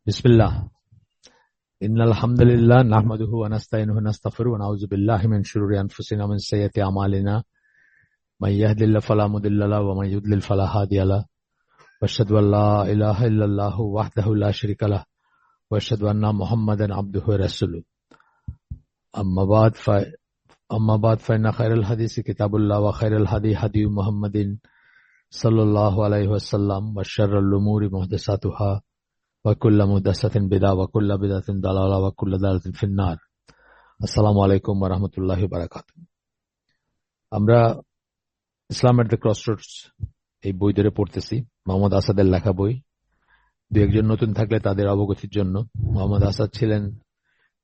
বিসমিল্লাহ। ইন্নাল হামদুলিল্লাহ নাহমাদুহু ওয়া নাস্তাইনুহু ওয়া নাস্তাগফিরুহু ওয়া নাউযু বিল্লাহি মিন শুরুরি আনফুসিনা ওয়া মিন সাইয়্যাতি আমালিনা। মান ইয়াহদিল্লাহু ফালা মুদিল্লা লাহু ওয়া মান ইউদ্লিল ফালা হাদিয়া লাহু। ওয়া আশহাদু আল্লা ইলাহা ইল্লাল্লাহু ওয়াহদাহু লা শারীকা লাহু ওয়া আশহাদু আন্না মুহাম্মাদান আবদুহু ওয়া রাসূলুহু। আম্মা বা'দ ফাইন্না খায়রাল হাদিসি কিতাবুল্লাহ ওয়া খায়রাল হাদিয়ু মুহাম্মাদিন সাল্লাল্লাহু আলাইহি ওয়াসাল্লাম ওয়া শাররুল উমুরি মুহদাসাতুহা ওয়া কুল্লু মুহদাসাতিন বিদআহ ওয়া কুল্লু বিদআতিন দালালাহ ওয়া কুল্লু দালালাতিন ফিন-নার। আসসালামু আলাইকুম ওয়া রাহমাতুল্লাহি ওয়া বারাকাতুহু। আমরা ইসলাম এট দ্য ক্রসরোডস এই বই ধরে পড়তেছি, মোহাম্মদ আসাদের লেখা বই। দু একজন নতুন থাকলে তাদের অবগতির জন্য, মোহাম্মদ আসাদ ছিলেন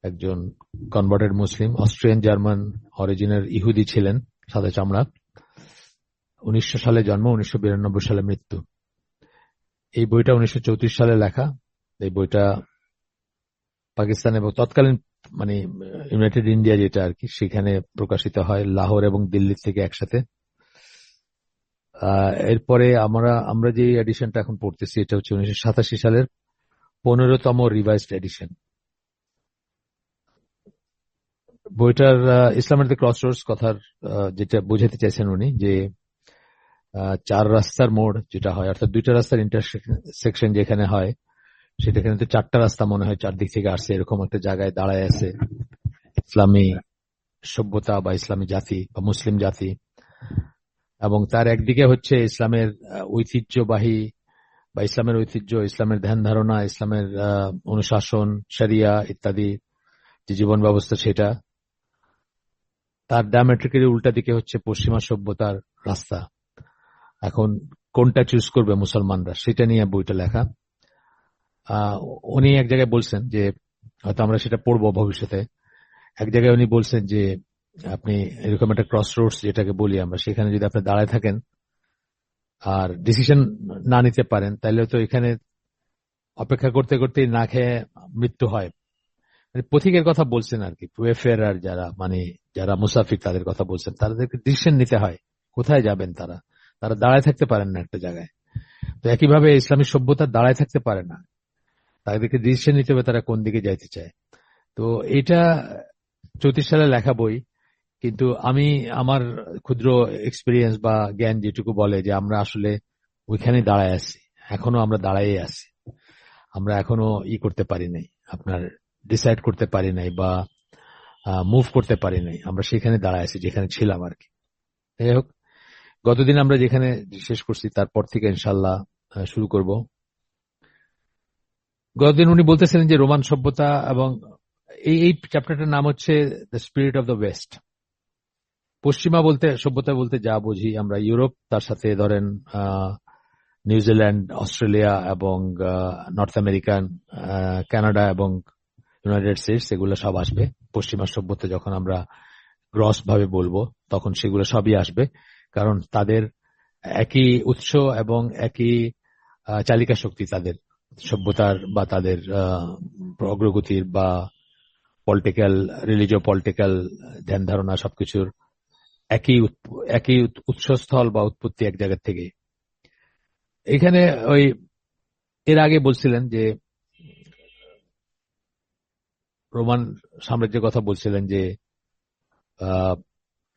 একজন কনভার্টেড মুসলিম, অস্ট্রিয়ান জার্মান অরিজিনের ইহুদি ছিলেন, সাদা চামড়া। 1900 সালে জন্ম, 1992 সালে মৃত্যু। এই বইটা 1934 সালে লেখা। এই বইটা পাকিস্তান এবং তৎকালীন ইউনাইটেড ইন্ডিয়া যেটা আর কি, সেখানে প্রকাশিত হয়, লাহোর এবং দিল্লি থেকে একসাথে। এরপরে আমরা যে এডিশনটা এখন পড়তেছি এটা হচ্ছে 1987 সালের 15তম রিভাইজড এডিশন। বইটার ইসলামের দ্য ক্রসরোডস কথার যেটা বোঝাতে চাইছেন উনি, যে চার রাস্তার মোড় যেটা হয়, অর্থাৎ দুইটা রাস্তার ইন্টারসেকশন যেখানে হয়, সেটা কিন্তু চারটা রাস্তা মনে হয় চারদিক থেকে আসছে, এরকম একটা জায়গায় দাঁড়ায় আছে ইসলামী সভ্যতা বা ইসলামী জাতি বা মুসলিম জাতি। এবং তার একদিকে হচ্ছে ইসলামের ঐতিহ্যবাহী বা ইসলামের ঐতিহ্য, ইসলামের ধ্যান ধারণা, ইসলামের অনুশাসন, শরিয়া ইত্যাদি যে জীবন ব্যবস্থা, সেটা। তার ডায়ামেট্রিক্যালি উল্টা দিকে হচ্ছে পশ্চিমা সভ্যতার রাস্তা। এখন কোনটা চুজ করবে মুসলমানরা, সেটা নিয়ে বইটা লেখা। উনি এক জায়গায় বলছেন যে, হয়তো আমরা সেটা পড়বো ভবিষ্যতে, এক জায়গায় উনি বলছেন যে আপনি এরকম একটা ক্রস রোডস যেটাকে বলি আমরা, সেখানে যদি আপনি দাঁড়ায় থাকেন আর ডিসিশন না নিতে পারেন, তাহলে তো এখানে অপেক্ষা করতে করতে না খেয়ে মৃত্যু হয়। পথিকের কথা বলছেন আর কি, ওয়েফেয়ারার যারা মুসাফির, তাদের কথা বলছেন। তাদেরকে ডিসিশন নিতে হয় কোথায় যাবেন। তারা দাঁড়ায় থাকতে পারেন না একটা জায়গায়। তো একইভাবে ইসলামী সভ্যতা দাঁড়ায় থাকতে পারে না, তাদেরকে ডিসিশন নিতে হবে তারা কোন দিকে যাইতে চায়। তো এটা 34 সালে লেখা বই, কিন্তু আমি আমার ক্ষুদ্র এক্সপিরিয়েন্স বা জ্ঞান যেটুকু বলে যে আমরা আসলে ওইখানে দাঁড়ায় আছি, এখনো আমরা দাঁড়াই আছি। আমরা এখনো করতে পারি নাই, আপনার ডিসাইড করতে পারি নাই বা মুভ করতে পারি নাই। আমরা সেখানে দাঁড়ায় আছি যেখানে ছিলাম আর কি। যাই হোক, গতদিন আমরা যেখানে শেষ করছি তারপর থেকে ইনশাল্লাহ শুরু করব। গতদিন উনি বলতেছিলেন যে রোমান সভ্যতা, এবং এই চ্যাপ্টারটার নাম হচ্ছে the spirit of the West. পশ্চিমা সভ্যতা বলতে যা বুঝি আমরা, ইউরোপ, তার সাথে ধরেন নিউজিল্যান্ড, অস্ট্রেলিয়া এবং নর্থ আমেরিকান, কানাডা এবং ইউনাইটেড স্টেটস, এগুলো সব আসবে। পশ্চিমা সভ্যতা যখন আমরা গ্রস ভাবে বলবো, তখন সেগুলো সবই আসবে, কারণ তাদের একই উৎস এবং একই চালিকা শক্তি, তাদের সভ্যতার বা তাদের অগ্রগতির বা পলিটিক্যাল, রিলিজিও পলিটিক্যাল ধ্যান ধারণা, সবকিছুর একই উৎসস্থল বা উৎপত্তি এক জায়গা থেকে। এখানে এর আগে বলছিলেন যে রোমান সাম্রাজ্যের কথা বলছিলেন যে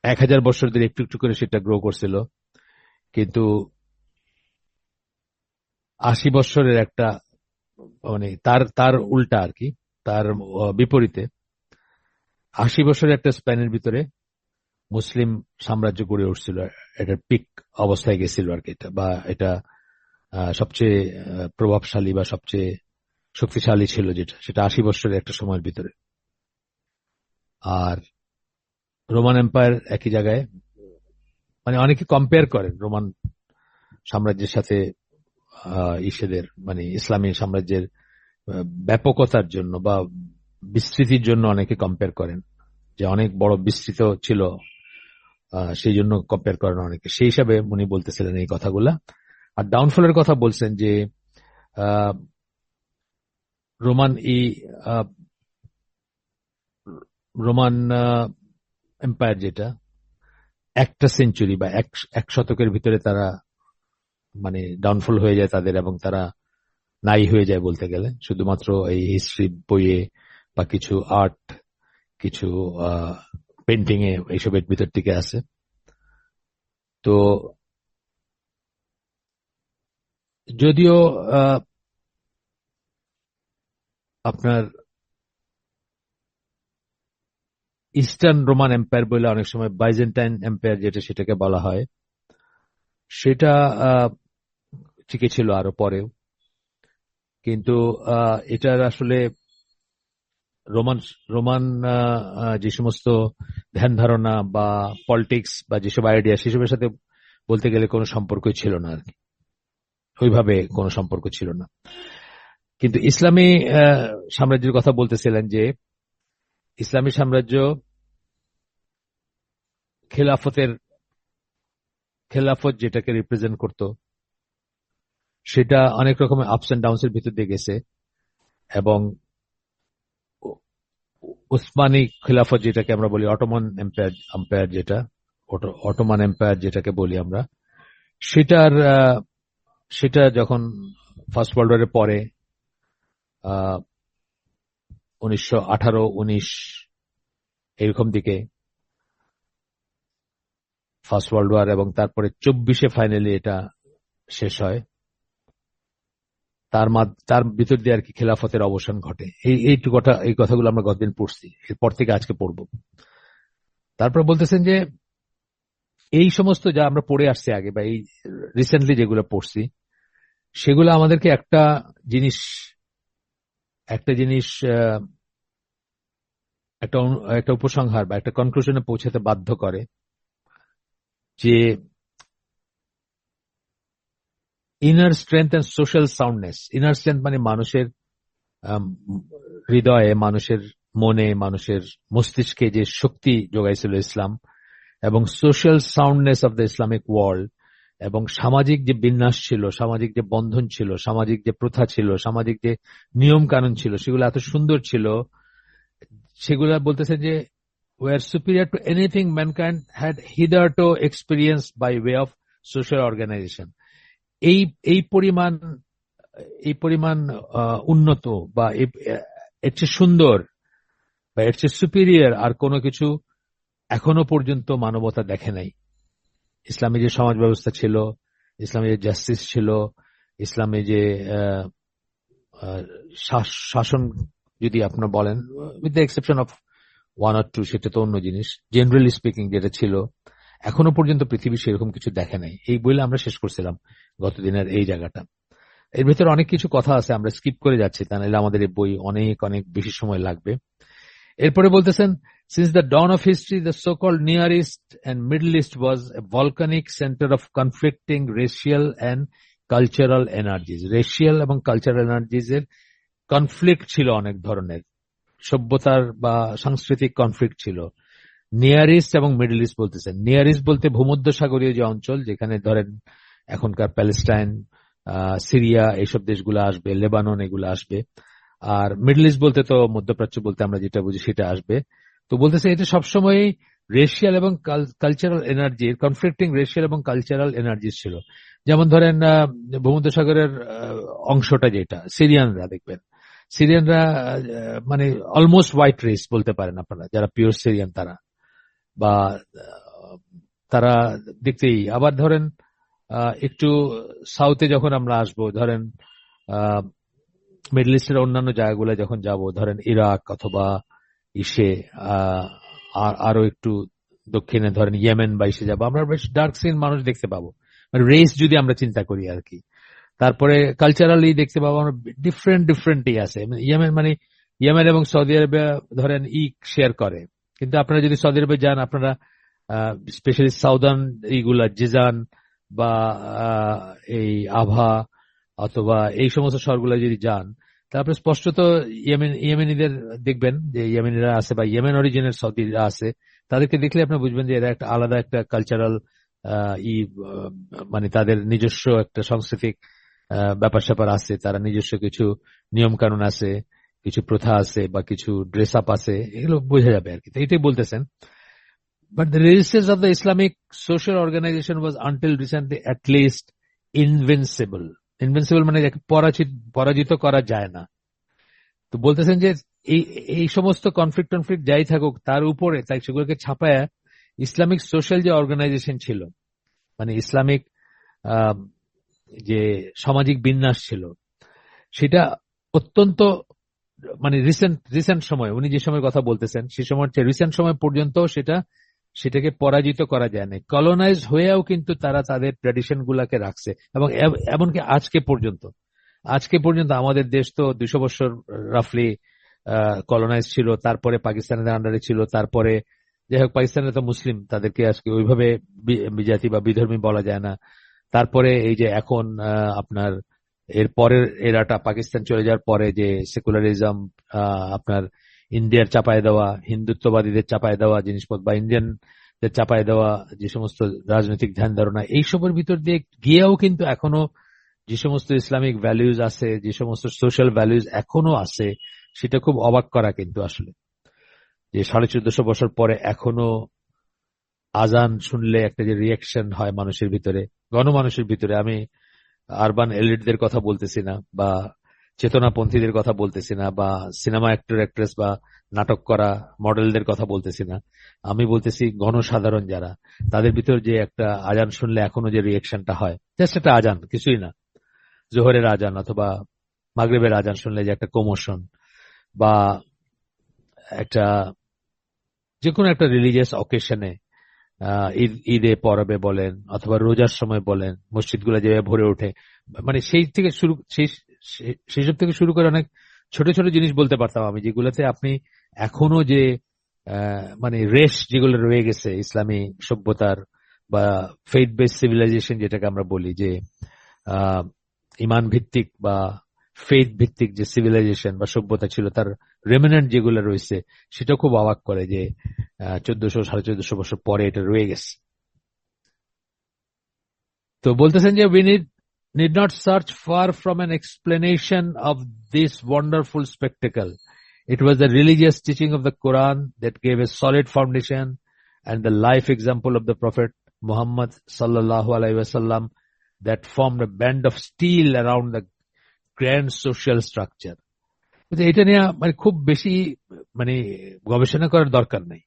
1000 বছর ধরে একটু একটু করে সেটা গ্রো করছিল, কিন্তু 80 বছরের একটা তার উল্টা আর কি, তার বিপরীতে 80 বছরের একটা স্প্যানের ভিতরে মুসলিম সাম্রাজ্য গড়ে উঠছিল, এটার পিক অবস্থায় গেছিল আর কি। এটা সবচেয়ে প্রভাবশালী বা সবচেয়ে শক্তিশালী ছিল, সেটা 80 বছরের একটা সময়ের ভিতরে। আর রোমান এম্পায়ার একই জায়গায়, অনেকে কম্পেয়ার করেন রোমান সাম্রাজ্যের সাথে ইসলামী সাম্রাজ্যের ব্যাপকতার জন্য বা বিস্তৃতির জন্য অনেকে কম্পেয়ার করেন, যে অনেক বড় বিস্তৃত ছিল, সেই জন্য কম্পেয়ার করেন অনেকে। সেই হিসাবে উনি বলতেছিলেন এই কথাগুলা। আর ডাউনফলের কথা বলছেন যে রোমান এম্পায়ার যেটা একটা সেঞ্চুরি বা এক শতকের ভিতরে তারা ডাউনফল হয়ে যায় তাদের, এবং তারা নাই হয়ে যায় বলতে গেলে, শুধুমাত্র এই হিস্ট্রি বইয়ে বা কিছু আর্ট, কিছু পেন্টিং এ এইসবের ভিতর থেকে আছে। তো যদিও আপনার ইস্টার্ন রোমান এম্পায়ার বলে অনেক সময় বাইজেন্টাইন এম্পায়ার যেটা সেটাকে বলা হয়, সেটা টিকে ছিল আরো পরেও। কিন্তু এটার আসলে রোমান রোমান যে সমস্ত ধ্যান ধারণা বা পলিটিক্স বা যেসব আইডিয়া সেসবের সাথে বলতে গেলে কোনো সম্পর্কই ছিল না আর কি, ওইভাবে কোনো সম্পর্ক ছিল না। কিন্তু ইসলামী সাম্রাজ্যের কথা বলতেছিলেন যে ইসলামী সাম্রাজ্য খেলাফত যেটাকে রিপ্রেজেন্ট করত, সেটা অনেক রকমের আপস এন্ড ডাউনস এর ভিতর দিয়ে গেছে। এবং উসমানী খিলাফত যেটাকে আমরা বলি, অটোমান এম্পায়ার যেটা, অটোমান এম্পায়ার যেটাকে বলি আমরা, সেটা যখন ফার্স্ট ওয়ার্ল্ড ওয়ারের পরে 1918-19 এরকম দিকে ফার্স্ট ওয়ার্ল্ড ওয়ার, এবং তারপরে 24-এ ফাইনালি এটা শেষ হয়। তার ভিতর দিয়ে আর কি খেলাফতের অবসান ঘটে। এই কথাগুলো আমরা গতদিন পড়ছি, এরপর থেকে আজকে পড়ব। তারপর বলতেছেন যে এই সমস্ত যা আমরা পড়ে আসছি আগে বা এই রিসেন্টলি যেগুলো পড়ছি, সেগুলো আমাদেরকে একটা জিনিস একটা উপসংহার বা একটা কনক্লুশনে পৌঁছাতে বাধ্য করে যে inner strength and social soundness. Inner strength মানে মানুষের হৃদয়ে, মানুষের মনে, মানুষের মস্তিষ্কে যে শক্তি যোগাইছিল ইসলাম, এবং social soundness of the Islamic world, এবং সামাজিক যে বিন্যাস ছিল, সামাজিক যে বন্ধন ছিল, সামাজিক যে প্রথা ছিল, সামাজিক যে নিয়ম কানুন ছিল, সেগুলো এত সুন্দর ছিল, সেগুলো বলতেছে যে were superior to anything mankind had hitherto experienced by way of social organization. এই পরিমাণ উন্নত বা এর চেয়ে সুন্দর বা এর চেয়ে সুপিরিয়র আর কোনো কিছু এখনো পর্যন্ত মানবতা দেখে নাই। ইসলামী যে সমাজ ব্যবস্থা ছিল, ইসলামী যে জাস্টিস ছিল, ইসলামী যে শাসন, যদি আপনারা বলেন with the exception of 1 or 2, সেটা তো অন্য জিনিস, জেনারেলি স্পিকিং যেটা ছিল, এখনো পর্যন্ত পৃথিবী সেরকম কিছু দেখে নাই। এই বইলে আমরা শেষ করছিলাম গতদিনের এই জায়গাটা। এর ভিতরে অনেক কিছু কথা আছে, আমরা স্কিপ করে যাচ্ছি, তা নাহলে আমাদের এই বই অনেক অনেক বেশি সময় লাগবে। এরপরে বলতেছেন, since the dawn of history the so-called Near East and Middle East was a volcanic center of conflicting racial and cultural energies. Racial এবং কালচারাল এনার্জিজ এর কনফ্লিক্ট ছিল, অনেক ধরনের সভ্যতার বা সাংস্কৃতিক কনফ্লিক্ট ছিল। নিয়ার ইস্ট এবং মিডল ইস্ট বলতেছেন। নিয়ার ইস্ট বলতে ভূমধ্যসাগরীয় যে অঞ্চল, যেখানে ধরেন এখনকার প্যালেস্টাইন, সিরিয়া, এইসব দেশগুলো আসবে, লেবানন এগুলো আসবে। আর মিডল ইস্ট বলতে তো মধ্যপ্রাচ্য বলতে আমরা যেটা বুঝি সেটা আসবে। তো বলতেছে এটা সবসময় রেশিয়াল এবং কালচারাল এনার্জির কনফ্লিক্টিং রেশিয়াল এবং কালচারাল এনার্জি ছিল। যেমন ধরেন ভূমধ্যসাগরের অংশটা যেটা, সিরিয়ানরা দেখবেন, সিরিয়ানরা মানে অলমোস্ট হোয়াইট রেস বলতে পারেন আপনারা, যারা পিওর সিরিয়ান তারা, বা তারা দেখতেই। আবার ধরেন একটু সাউথে যখন আমরা আসবো, ধরেন মিডল ইস্টের অন্যান্য জায়গাগুলো যখন যাব, ধরেন ইরাক অথবা ইসে আরো একটু দক্ষিণে ধরেন ইয়েমেন বা ইসে যাবো, আমরা বেশ ডার্ক স্কিন মানুষ দেখতে পাবো, মানে রেস যদি আমরা চিন্তা করি আর কি। তারপরে কালচারালি দেখতে পাবো আমরা ডিফারেন্টই আছে। ইয়েমেন এবং সৌদি আরবে ধরেন শেয়ার করে, কিন্তু আপনারা যদি সৌদি আরবে যান, আপনারা স্পেশালি সাউদার্ন এইগুলা জিজান বা এই আভা অথবা এই সমস্ত শহরগুলো যদি যান, তারপরে স্পষ্টত ইয়েমেনিদের দেখবেন, যে ইয়েমেনিরা আছে বা ইয়েমেন অরিজিনের সৌদিরা আছে, তাদেরকে দেখলে আপনি বুঝবেন যে এরা একটা আলাদা একটা কালচারাল মানে তাদের নিজস্ব একটা সাংস্কৃতিক ব্যাপার স্যাপার আছে, তারা নিজস্ব কিছু নিয়ম কানুন আছে, কিছু প্রথা আছে বা কিছু ড্রেস আপ আছে, এগুলো বোঝা যাবে আর কি। তো এটাই বলতেছেন। But the resistance of the Islamic social organization was until recently at least invincible. Invincible মানে পরাজিত করা যায় না। তো বলতেছেন যে এই এই সমস্ত কনফ্লিক্ট যাই থাকুক, তার উপরে তাই সেগুলোকে ছাপায়া ইসলামিক সোশ্যাল যে অর্গানাইজেশন ছিল, মানে ইসলামিক আহ, যে সামাজিক বিন্যাস ছিল, সেটা অত্যন্ত মানে রিসেন্ট সময়, উনি যে সময় কথা বলতেছেন সে সময় রিসেন্ট সময় পর্যন্ত সেটাকে পরাজিত করা যায় না। কলোনাইজ হয়েও কিন্তু তারা তাদের ট্র্যাডিশন গুলাকে রাখছে, এবং এমনকি আজকে পর্যন্ত আমাদের দেশ তো 200 বছর রাফলি কলোনাইজ ছিল, তারপরে পাকিস্তানের আন্ডারে ছিল, তারপরে যাই হোক পাকিস্তানের তো মুসলিম, তাদেরকে আজকে ওইভাবে বিজাতি বা বিধর্মী বলা যায় না। তারপরে এই যে এখন আপনার এর পরের এরাটা পাকিস্তান চলে যাওয়ার পরে যে সেকুলারিজম, আপনার ইন্ডিয়ার চাপায় দেওয়া, হিন্দুত্ববাদীদের চাপায় দেওয়া জিনিসপত্র বা ইন্ডিয়ানদের চাপায় দেওয়া যে সমস্ত রাজনৈতিক ধ্যান ধারণা, এইসবের ভিতর দিয়ে গিয়েও কিন্তু এখনো যে সমস্ত ইসলামিক ভ্যালুজ আছে, যে সমস্ত সোশ্যাল ভ্যালুজ এখনো আছে, সেটা খুব অবাক করা কিন্তু আসলে, যে 1450 বছর পরে এখনো আজান শুনলে একটা যে রিয়াকশন হয় মানুষের ভিতরে, গণমানুষের ভিতরে, আমি আরবান এলিটদের কথা বলতেছি না, বা চেতনাপন্থীদের কথা বলতেছি না, বা সিনেমা অ্যাক্টর অ্যাক্ট্রেস বা নাটক করা মডেলদের কথা বলতেছি না, আমি বলতেছি গণসাধারণ যারা, তাদের ভিতর যে একটা আজান শুনলে এখনো যে রিয়াকশনটা হয়, জাস্ট একটা আজান, কিছুই না, জোহরের আজান অথবা মাগরিবের আজান শুনলে যে একটা কোমোশন, বা একটা যে কোনো একটা রিলিজিয়াস অকেশনে ঈদে পরবে বলেন অথবা রোজার সময় বলেন, মসজিদগুলো যেভাবে ভরে ওঠে, মানে সেই সব থেকে শুরু করে অনেক ছোট ছোট জিনিস বলতে পারতাম আমি, যেগুলোতে আপনি এখনো যে মানে রেশ যেগুলো রয়ে গেছে ইসলামী সভ্যতার বা ফেইথ বেস সিভিলাইজেশন যেটাকে আমরা বলি, যে ইমান ভিত্তিক বা ফেইথ ভিত্তিক যে সিভিলাইজেশন বা সভ্যতা ছিল, তার রেমিনেন্ট যেগুলো রয়েছে, সেটা খুব অবাক করে যে 1400-1450 বছর পরে এটা রয়ে গেছে। তো বলতেছেন যে we need not search far from an explanation of this wonderful spectacle. It was the religious teaching of the Quran that gave a solid foundation and the life example of the Prophet Muhammad sallallahu alaihi wasallam that formed a band of steel around the grand social structure. এটা নিয়ে মানে খুব বেশি মানে গবেষণা করার দরকার নেই,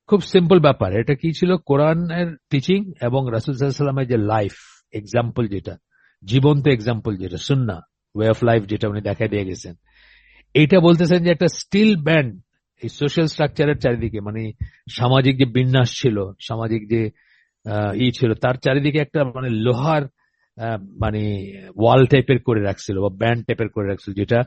খুব সিম্পল ব্যাপার। এটা কি ছিল? কোরআনের টিচিং এবং রাসূল সাল্লাল্লাহু আলাইহি ওয়াসাল্লামের যে লাইফ এক্সাম্পল, যেটা জীবন্ত এক্সাম্পল, যেটা সুন্নাহ ওয়ে অফ লাইফ, যেটা উনি দেখাই দিয়ে গেছেন, এইটা বলতেছেন যে একটা স্টিল ব্যান্ড এই সোশ্যাল স্ট্রাকচারের চারিদিকে, মানে সামাজিক যে বিন্যাস ছিল, সামাজিক যে ছিল, তার চারিদিকে একটা মানে লোহার মানে ওয়াল টাইপের করে রাখছিল বা ব্যান্ড টাইপের করে রাখছিল, যেটা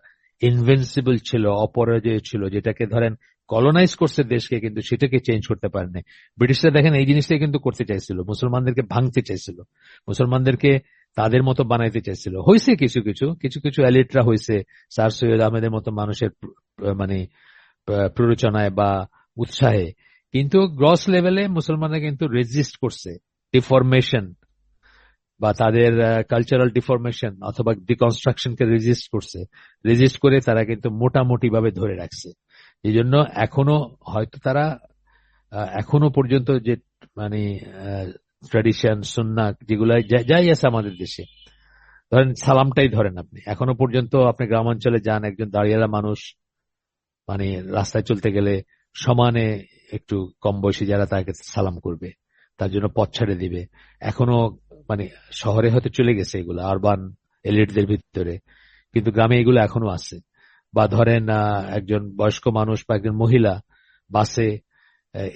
ইনভিনসিবল ছিল, অপরাজেয় ছিল, যেটাকে ধরেন কলোনাইজ করছে দেশকে, কিন্তু সেটাকে চেঞ্জ করতে পারেনি। ব্রিটিশরা দেখেন এই জিনিসটাই কিন্তু করতে চাইছিল, মুসলমানদেরকে ভাঙতে চাইছিল, মুসলমানদেরকে তাদের মতো বানাইতে চাইছিল। হয়েছে কিছু কিছু কিছু কিছু এলিটরা হয়েছে, স্যার সৈয়দ আহমেদের মতো মানুষের মানে প্ররোচনায় বা উৎসাহে, কিন্তু গ্রস লেভেলে মুসলমানরা কিন্তু রেজিস্ট করছে ডিফরমেশন বা তাদের কালচারাল ডিফরমেশন অথবা ডিকনস্ট্রাকশনকে রেজিস্ট করে তারা কিন্তু মোটামুটি ভাবে ধরে রাখছে। এই জন্য এখনো হয়তো তারা এখনো পর্যন্ত যে মানে ট্র্যাডিশন সুন্নাহ যেগুলো যাই আছে আমাদের দেশে, ধরেন সালামটাই ধরেন, আপনি এখনো পর্যন্ত আপনি গ্রামাঞ্চলে যান, একজন দাঁড়িয়েলা মানুষ মানে রাস্তায় চলতে গেলে সমানে একটু কম বয়সী যারা তাকে সালাম করবে, তার জন্য পথ ছেড়ে দিবে। এখনো মানে শহরে হয়তো চলে গেছে এগুলো আরবান এলিটদের ভিতরে, কিন্তু গ্রামে এগুলো এখনো আছে। বা ধরেন একজন বয়স্ক মানুষ বা একজন মহিলা বাসে,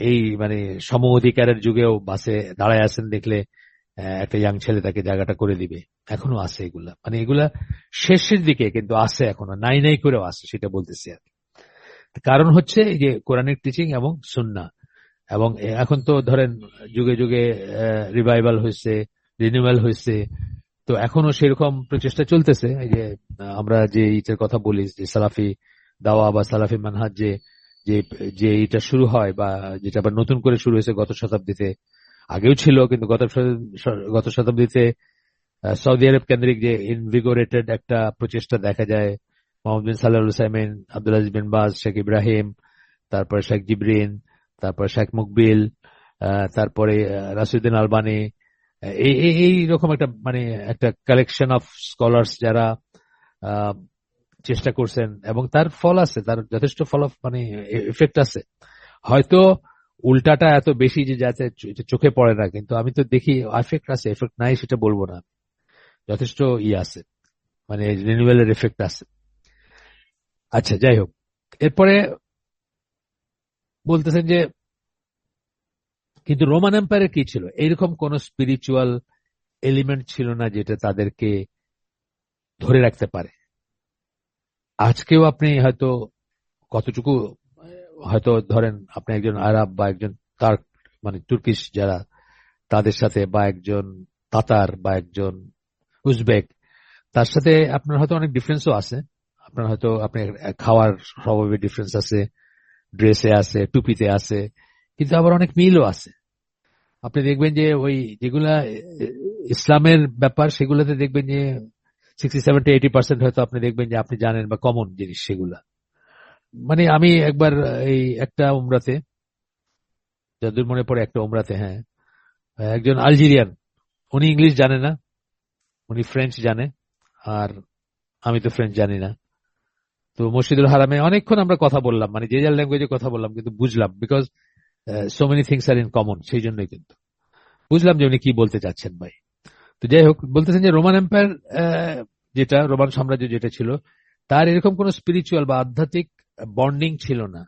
এই মানে সম অধিকারের যুগেও বাসে দাঁড়ায় আছেন দেখলে একটা ইয়াং ছেলে তাকে জায়গাটা করে দিবে, এখনো আছে এগুলা। মানে এগুলা শেষের দিকে কিন্তু আছে, এখনো নাই নাই করেও আছে, সেটা বলতেছি আর কি। কারণ হচ্ছে এই যে কোরআনিক টিচিং এবং সুন্নাহ, এবং এখন তো ধরেন যুগে যুগে রিভাইভাল হয়েছে, রিনিউয়াল হয়েছে, তো এখনো সেরকম প্রচেষ্টা চলতেছে। এই যে আমরা যে ইটের কথা বলি, যে সালাফি দাওয়া বা সালাফি মানহাজ যে যে এটা শুরু হয় বা যেটা আবার নতুন করে শুরু হয়েছে গত শতাব্দীতে, আগেও ছিল কিন্তু গত শতাব্দীতে সৌদি আরব কেন্দ্রিক যে ইনভিগোরেটেড একটা প্রচেষ্টা দেখা যায়, মোহাম্মদ বিন সালেহ আল উসাইমিন, আব্দুল আজিজ বিন বাজ, শেখ ইব্রাহিম, তারপরে শেখ জিবরিন, তারপরে শেখ মুকবিল, তারপরে রাশিউদ্দিন আলবানী, এইরকম একটা মানে একটা কালেকশন অফ স্কলার্স যারা আহ, চেষ্টা করছেন এবং তার ফল আছে, তার যথেষ্ট ফল মানে এফেক্ট আছে। হয়তো উল্টাটা এত বেশি যে যাতে চোখে পড়ে না, কিন্তু আমি তো দেখি এফেক্ট আছে, এফেক্ট নাই সেটা বলবো না, যথেষ্ট আছে, মানে রিনিউয়ালের এফেক্ট আছে। আচ্ছা, যাই হোক, এরপরে বলতেছেন যে কিন্তু রোমান এম্পায়ারে কি ছিল, এইরকম কোন স্পিরিচুয়াল এলিমেন্ট ছিল না যেটা তাদেরকে ধরে রাখতে পারে। আজকেও আপনি হয়তো কতটুকু, হয়তো ধরেন আপনি একজন আরব বা একজন তার্ক মানে তুর্কিশ যারা, তাদের সাথে, বা একজন তাতার বা একজন উজবেক, তার সাথে আপনার হয়তো অনেক ডিফারেন্সও আছে। আপনার হয়তো আপনি খাওয়ার স্বভাবে ডিফারেন্স আছে, ড্রেসে আছে, টুপিতে আছে, কিন্তু আবার অনেক মিলও আছে। আপনি দেখবেন যে ওই যেগুলা ইসলামের ব্যাপার সেগুলোতে দেখবেন যে 60, 70, 80% হয়তো আপনি দেখবেন যে আপনি জানেন বা কমন জিনিস সেগুলা। মানে আমি একবার এই একটা উমরাতে, যতদূর মনে পড়ে একটা উমরাতে, হ্যাঁ, একজন আলজেরিয়ান, উনি ইংলিশ জানে না, উনি ফ্রেঞ্চ জানে, আর আমি তো ফ্রেঞ্চ জানি না। তো মসজিদুল হারামে অনেকক্ষণ আমরা কথা বললাম, মানে যে যার ল্যাঙ্গুয়েজে কথা বললাম, কিন্তু বুঝলাম, because so many things are in common, সেই জন্যই কিন্তু বুঝলাম যে উনি কি বলতে চাচ্ছেন ভাই। তো যাই হোক, বলতেছেন যে রোমান এম্পায়ার, যেটা রোমান সাম্রাজ্য যেটা ছিল, তার এরকম কোন স্পিরিচুয়াল বা আধ্যাত্মিক বন্ডিং ছিল না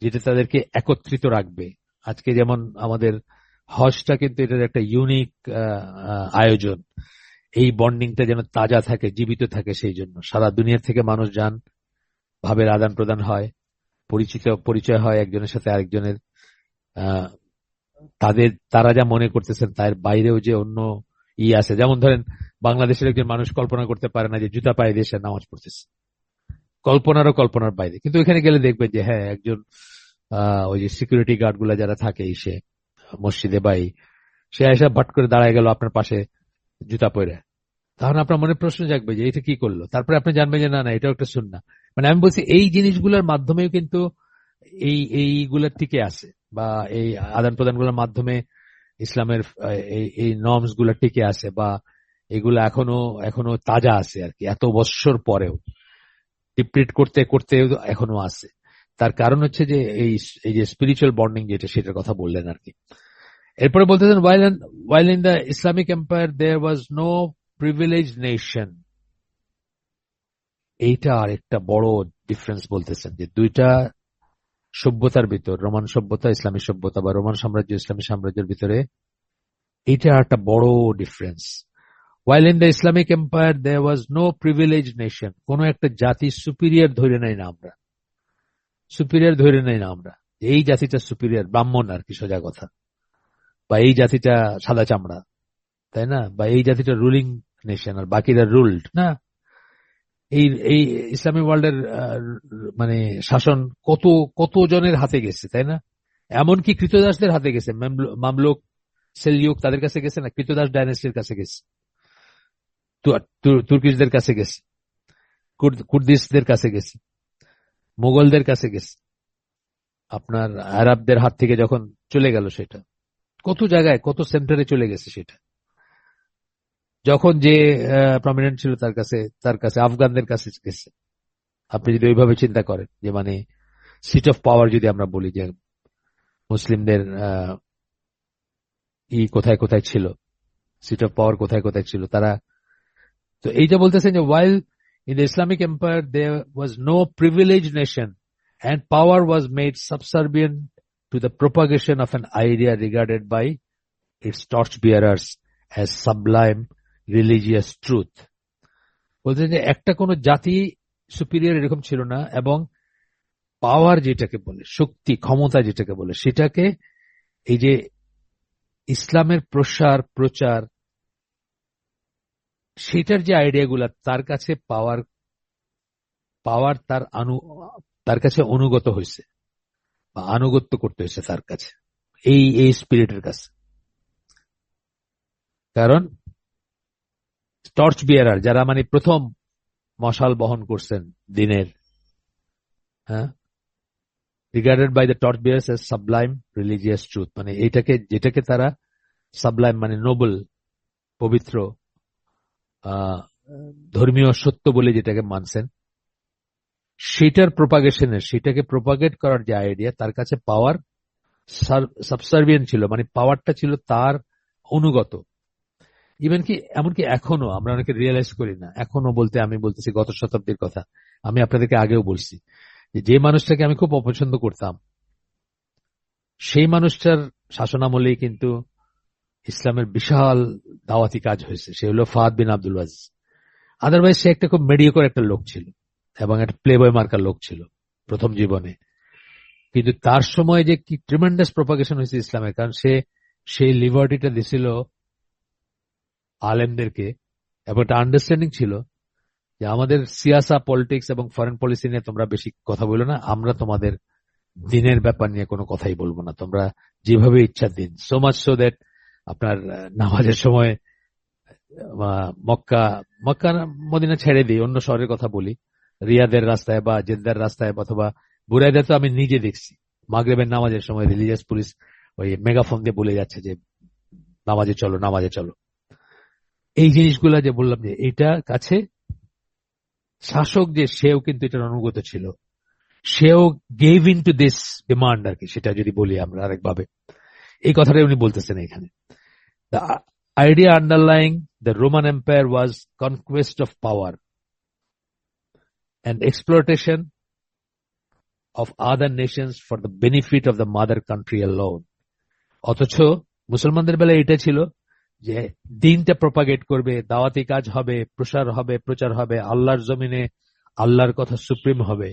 যেটা তাদেরকে একত্রিত রাখবে। আজকে যেমন আমাদের হজটা কিন্তু এটার একটা ইউনিক আয়োজন, এই বন্ডিংটা যেন তাজা থাকে, জীবিত থাকে, সেই জন্য সারা দুনিয়া থেকে মানুষ যান, ভাবের আদান প্রদান হয়, পরিচয় হয় একজনের সাথে আরেকজনের। আহ, তারা যা মনে করতেছেন তার বাইরেও যে অন্য আছে, যেমন ধরেন বাংলাদেশের একজন মানুষ কল্পনা করতে পারে না যে জুতা পায়ে দিয়ে সে নামাজ পড়তেছে, কল্পনার বাইরে। কিন্তু এখানে গেলে দেখবেন যে হ্যাঁ, একজন ওই যে সিকিউরিটি গার্ড গুলা যারা থাকে সে মসজিদে সে এসে ভাট করে দাঁড়ায় গেল আপনার পাশে জুতা পরে, তখন আপনার মনে প্রশ্ন জাগবে যে এটা কি করলো, তারপরে আপনি জানবেন যে না না, এটাও একটা সুন্নাহ। মানে আমি বলছি এই জিনিসগুলোর মাধ্যমেও কিন্তু এইগুলোর টিকে আছে, বা এই আদান প্রদান গুলোর মাধ্যমে ইসলামের এই নর্মস গুলা টিকে আছে, বা এগুলো এখনো এখনো তাজা আছে আর কি, এত বৎসর পরেও ডিপ্রিট করতে করতে এখনো আছে। তার কারণ হচ্ছে যে এই যে স্পিরিচুয়াল বন্ডিং যেটা, সেটার কথা বললেন আর কি। এরপরে বলতেছেন while in the Islamic Empire there was no privileged nation. এইটা আর একটা বড় ডিফারেন্স বলতেছেন, যে দুইটা সভ্যতার ভিতর, রোমান সভ্যতা ইসলামী সভ্যতা, বা রোমান সাম্রাজ্য ইসলামী সাম্রাজ্যের ভিতরে, এটা একটা বড় difference. While in the Islamic Empire there was no privileged nation, কোন একটা জাতি সুপিরিয়র ধরে নাই না আমরা, সুপিরিয়র ধরে নাই না আমরা, এই জাতিটা সুপিরিয়র, ব্রাহ্মণ আর কি সোজা কথা, বা এই জাতিটা সাদা চামড়া, তাই না, বা এই জাতিটা রুলিং নেশন আর বাকিরা রুলড না। এই এই ইসলামী ওয়ার্ল্ডের মানে শাসন কত কত জনের হাতে গেছে, তাই না? এমনকি কৃতদাসদের হাতে গেছে, মামলুক, সেলিউক, তাদের কাছে গেছে না, কৃতদাস ডাইনেস্টির কাছে গেছে, তুর্কিশদের কাছে গেছে, কুর্দিশদের কাছে গেছে, মুঘলদের কাছে গেছে, আপনার আরবদের হাত থেকে যখন চলে গেল সেটা কত জায়গায়, কত সেন্টারে চলে গেছে সেটা। যখন যে প্রমিনেন্ট ছিল তার কাছে আফগানদের কাছে গেছে। আপনি যদি ওইভাবে চিন্তা করেন যে মানে সিট অফ পাওয়ার যদি আমরা বলি যে মুসলিমদের কোথায় কোথায় ছিল, সিট অফ পাওয়ার কোথায় কোথায় ছিল তারা। তো এইটা বলতেছেন যে while in the Islamic Empire there was no privileged nation and power was made subservient to the propagation of an idea regarded by its torch bearers as sublime religious truth. বলতেছেন যে একটা কোন জাতি সুপিরিয়র এরকম ছিল না, এবং পাওয়ার যেটাকে বলে, শক্তি ক্ষমতা যেটাকে বলে, সেটাকে এই যে ইসলামের প্রচার, সেটার যে আইডিয়াগুলা তার কাছে পাওয়ার পাওয়ার তার কাছে অনুগত হয়েছে, বা আনুগত্য করতে হয়েছে তার কাছে, এই স্পিরিটের কাছে। কারণ টর্চ বিয়ারার যারা মানে প্রথম মশাল বহন করছেন দিনের, হ্যাঁ, regarded by the torch bearers as sublime religious truth, মানে যেটাকে তারা সাবলাইম মানে নোবেল, পবিত্র, ধর্মীয় সত্য বলে যেটাকে মানছেন, সেটার প্রপাগেশনের, সেটাকে প্রপাগেট করার যে আইডিয়া, তার কাছে পাওয়ার সাবসার্ভিয়েন্ট ছিল, মানে পাওয়ারটা ছিল তার অনুগত। ইভেন কি এমনকি এখনো আমরা অনেকে রিয়েলাইজ করি না, এখনো বলতে আমি বলতেছি গত শতাব্দীর কথা, আমি আপনাদেরকে আগেও বলছি যে মানুষটাকে আমি খুব অপছন্দ করতাম, সেই মানুষটার শাসনামলেই কিন্তু ইসলামের বিশাল দাওয়াতি কাজ হয়েছে। সে হলো ফাহাদ বিন আব্দুল আজিজ। আদারওয়াইজ সে একটা খুব মেডিওকর একটা লোক ছিল এবং একটা প্লে বয় মার্কার লোক ছিল প্রথম জীবনে, কিন্তু তার সময় যে কি ট্রিমেন্ডাস প্রপাগেশন হয়েছে ইসলামের, কারণ সে সেই লিবার্টিটা দিছিল আলেমদেরকে, এবং একটা আন্ডারস্ট্যান্ডিং ছিল যে আমাদের সিয়াসা, পলিটিক্স এবং ফরেন পলিসি নিয়ে তোমরা বেশি কথা বলো না, আমরা তোমাদের দিনের ব্যাপার নিয়ে কোনো কথাই বলবো না, তোমরা যেভাবে ইচ্ছা দিন। সো মাচ সো দ্যাট আপনার নামাজের সময় মক্কা মক্কা মদিনা ছেড়ে দিই, অন্য শহরের কথা বলি, রিয়াদের রাস্তায় বা জেদ্দার রাস্তায় অথবা বুরাইদা তো আমি নিজে দেখছি মাগরিবের নামাজের সময় রিলিজিয়াস পুলিশ ওই মেগাফোন দিয়ে বলে যাচ্ছে যে নামাজে চলো, নামাজে চলো। এই জিনিসগুলা যে বললাম যে এটা কাছে শাসক যে সেও কিন্তু এটার অনুগত ছিল, সেও gave in to this demand আর কি, সেটা যদি বলি আমরা আরেকভাবে, এই কথাটাই উনি বলতেছেন এখানে। The idea underlying the Roman Empire was conquest of power and exploitation of other nations for the benefit of the mother country alone. অথচ মুসলমানদের বেলায় এটা ছিল যে দিনটা প্রপাগেট করবে, দাওয়াতি কাজ হবে, প্রচার হবে, আল্লাহর জমিনে আল্লাহর কথা সুপ্রিম হবে।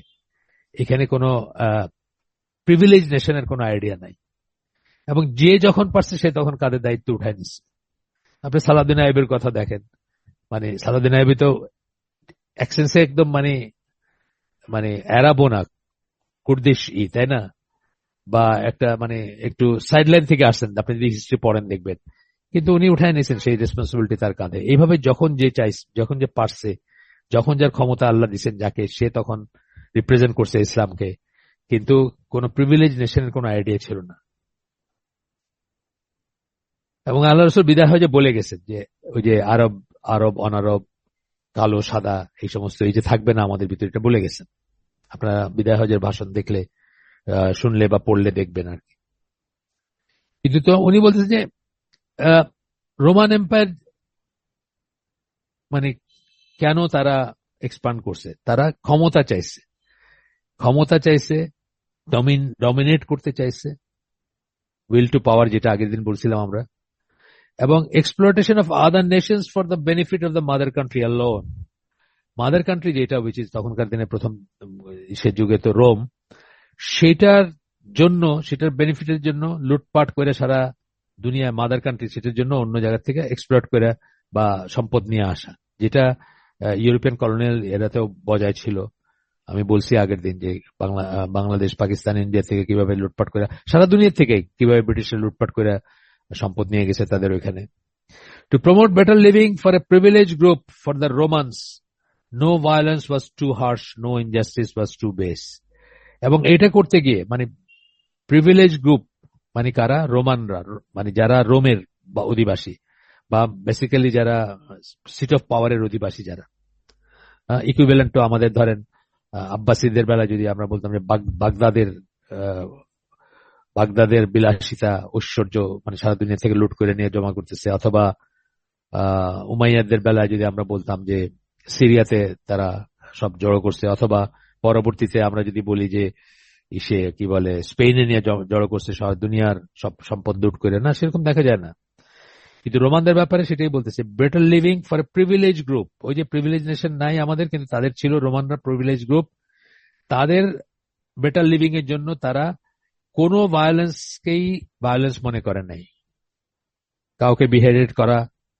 এখানে কোনো প্রিভিলেজ নেশনের কোনো আইডিয়া নাই, এবং যে যখন পারছে সে তখন কাদের দায়িত্ব উঠায় নিচ্ছে। আপনি সালাউদ্দিন আইবের কথা দেখেন, মানে সালাউদ্দিন আইবি তো অ্যাকসেন্সে একদম মানে মানে অ্যারাবো না, কুর্দিশ তাই না, বা একটা মানে একটু সাইডলাইন থেকে আসছেন, আপনি যদি হিস্ট্রি পড়েন দেখবেন, কিন্তু উনি উঠায় নিয়েছেন সেই রেসপন্সিবিলিটি তার কাঁধে। এইভাবে যখন যে চাইছে, যখন যে পারছে, যখন যার ক্ষমতা আল্লাহ দিচ্ছেন যাকে, সে তখন রিপ্রেজেন্ট করছে ইসলামকে, কিন্তু কোন প্রিভিলেজ নেশনের কোন আইডিয়া ছিল না। এবং আল্লাহ রসুল বিদায় হয়ে যে বলে গেছেন যে ওই যে আরব আরব অনারব, কালো সাদা এই সমস্ত এই যে থাকবে না আমাদের ভিতরে, এটা বলে গেছেন। আপনারা বিদায় হজের ভাষণ দেখলে, শুনলে বা পড়লে দেখবেন আর কি। কিন্তু তো উনি বলতেছেন যে রোমান এম্পায়ার মানে কেন তারা এক্সপান্ড করছে, তারা ক্ষমতা চাইছে, ডমিনেট করতে চাইছে, উইল টু পাওয়ার, যেটা আগের দিন বলছিলাম আমরা, এবং exploitation of other Nations for the benefit of the mother country alone. Mother country যেটা উইচ ইজ তখনকার দিনে প্রথম সে যুগে তো রোম, সেটার জন্য, সেটার বেনিফিটের জন্য লুটপাট করে সারা দুনিয়ায় মাদার কান্ট্রি, সেটার জন্য অন্য জায়গা থেকে এক্সপ্লয়েট করে বা সম্পদ নিয়ে আসা, যেটা ইউরোপিয়ান কলোনিয়াল এরাতেও বজায় ছিল। আমি বলছি আগের দিন যে বাংলাদেশ, পাকিস্তান, ইন্ডিয়া থেকে কিভাবে লুটপাট করে, সারা দুনিয়া থেকে কিভাবে ব্রিটিশরা লুটপাট করে সম্পদ নিয়ে গেছে তাদের ওইখানে। To promote better living for a privilege group for the romance, no violence was too harsh, no injustice was too base. এবং এটা করতে গিয়ে মানে প্রিভিলেজ গ্রুপ মানে কারা? রোমানরা, মানে যারা রোমের বা অধিবাসী, বা বেসিক্যালি যারা সিট অফ পাওয়ারের অধিবাসী, যারা ইকুইভ্যালেন্ট টু আমাদের ধরেন আব্বাসীদের বেলায় যদি আমরা বলতাম যে বাগদাদের বিলাসিতা, ঐশ্বর্য, মানে সারা দুনিয়া থেকে লুট করে নিয়ে জমা করতেছে, অথবা উমাইয়াদের বেলায় যদি আমরা বলতাম যে সিরিয়াতে তারা সব জড়ো করছে, অথবা পরবর্তীতে আমরা যদি বলি যে ইসে কি বলে স্পেনে নিয়ে জড়ো করছে, সারা দুনিয়ার সব সম্পদ লুট করে, না সেরকম দেখা যায় না। কিন্তু রোমানদের ব্যাপারে সেটাই বলতেছে, better living for a privilege group. ওই যে প্রিভিলেজ নেশন নাই আমাদের, কিন্তু তাদের ছিল, রোমানরা প্রিভিলেজ গ্রুপ, তাদের বেটার লিভিং এর জন্য তারা কোনো ভায়োলেন্সকেই ভায়োলেন্স মনে করে নাই। কাউকে বিহেডেড করা,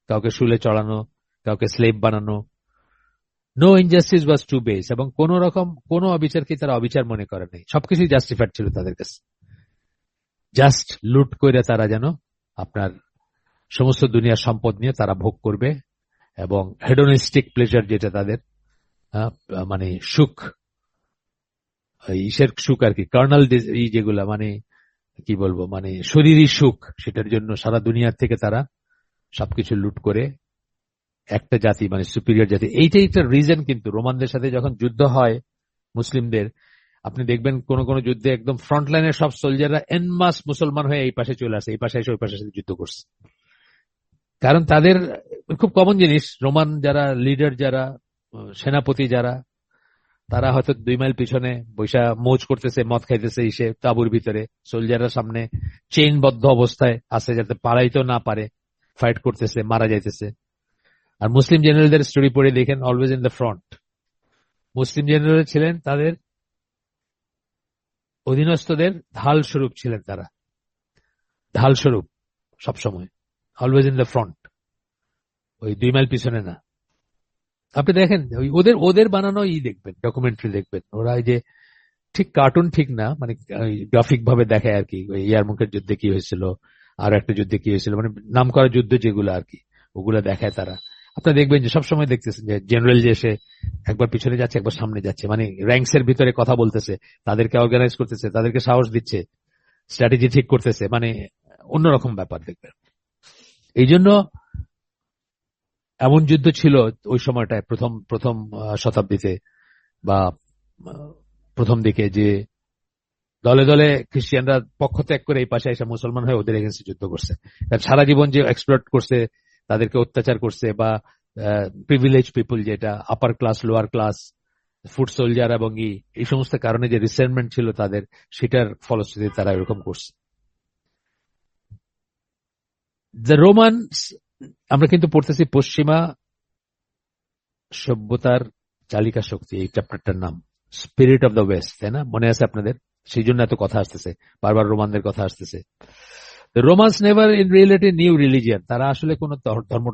কাউকে শুলে চড়ানো, কাউকে স্লেভ বানানো, no injustice was too base, এবং কোন রকম কোন অবিচারকে তারা অবিচার মনে করে নাই, সবকিছুই জাস্টিফাইড ছিল তাদের কাছে। জাস্ট লুট করে তারা যেন আপনার সমস্ত দুনিয়ার সম্পদ নিয়ে তারা ভোগ করবে, এবং হেডোনিস্টিক প্লেজার, যেটা তাদের মানে সুখ, ইসের সুখ আর কি, কার্নাল যেগুলা, মানে কি বলবো, মানে শরীরী সুখ, সেটার জন্য সারা দুনিয়ার থেকে তারা সবকিছু লুট করে একটা জাতি, মানে সুপিরিয়র জাতি, এইটাই একটা রিজন। কিন্তু রোমানদের সাথে যখন যুদ্ধ হয় মুসলিমদের, আপনি দেখবেন কোন কোন যুদ্ধে একদম ফ্রন্ট লাইনের সব সোলজাররা এনমাস মুসলমান হয়ে এই পাশে চলে আসে, এই পাশে এসে ওই পাশে সাথে যুদ্ধ করছে। কারণ তাদের খুব কমন জিনিস, রোমান যারা লিডার, যারা সেনাপতি যারা, তারা হয়তো 2 মাইল পিছনে বৈশা মৌজ করতেছে, মদ খাইতেছে, এসে তাঁবুর ভিতরে সোলজাররা সামনে চেইনবদ্ধ অবস্থায় আছে যাতে পালাইতেও না পারে, ফাইট করতেছে, মারা যাইতেছে। আর মুসলিম জেনারেলদের স্টোরি পড়ে দেখেন, always in the front. Muslim general ছিলেন তাদের অধীনস্থদের ঢাল স্বরূপ ছিলেন, তারা ঢাল স্বরূপ সবসময়, অলওয়েজ ইন দ্য ফ্রন্ট, ওই 2 মাইল পিছনে না। আপনি দেখেন ওই ওদের ওদের বানানো দেখবেন, ডকুমেন্টারি দেখবেন, ওরা এই যে ঠিক কার্টুন ঠিক না, মানে গ্রাফিক ভাবে দেখায় আর কি, ওই ইয়ারমুকের যুদ্ধে কি হয়েছিল, আর একটা যুদ্ধে কি হয়েছিল, মানে নাম করা যুদ্ধ যেগুলো আর কি, ওগুলো দেখায় তারা। আপনারা দেখবেন যে সবসময় দেখতেছেন যে জেনারেল যে এসে একবার পিছনে যাচ্ছে, একবার সামনে যাচ্ছে, মানে র্যাঙ্কস এর ভিতরে কথা বলতেছে, তাদেরকে অর্গানাইজ করতেছে, তাদেরকে সাহস দিচ্ছে, স্ট্র্যাটেজি ঠিক করতেছে, মানে অন্যরকম ব্যাপার দেখবেন। এই জন্য এমন যুদ্ধ ছিল ওই সময়টায়, প্রথম প্রথম শতাব্দীতে বা প্রথম দিকে, যে দলে দলে খ্রিস্টানরা পক্ষ ত্যাগ করে এই পাশে এসে মুসলমান হয়ে ওদের এগেন্সে যুদ্ধ করছে। সারা জীবন যে এক্সপ্লয়েট করছে, তাদেরকে অত্যাচার করছে, বা প্রিভিলেজ পিপল, যেটা upper class, lower class, foot soldier এবং এই সমস্ত কারণে যে রিসেন্টমেন্ট ছিল তাদের, সেটার ফলশ্রুতিতে তারা এরকম করছে। দ্য রোমানস, আমরা কিন্তু পড়তেছি পশ্চিমা সভ্যতার চালিকা শক্তি, এই চ্যাপ্টারটার নাম স্পিরিট অফ দ্য ওয়েস্ট, তাই না? মনে আছে আপনাদের? সেই জন্য এত কথা আসতেছে, বারবার রোমানদের কথা আসতেছে। The Romans never in reality knew religion. তারা আসলে কোন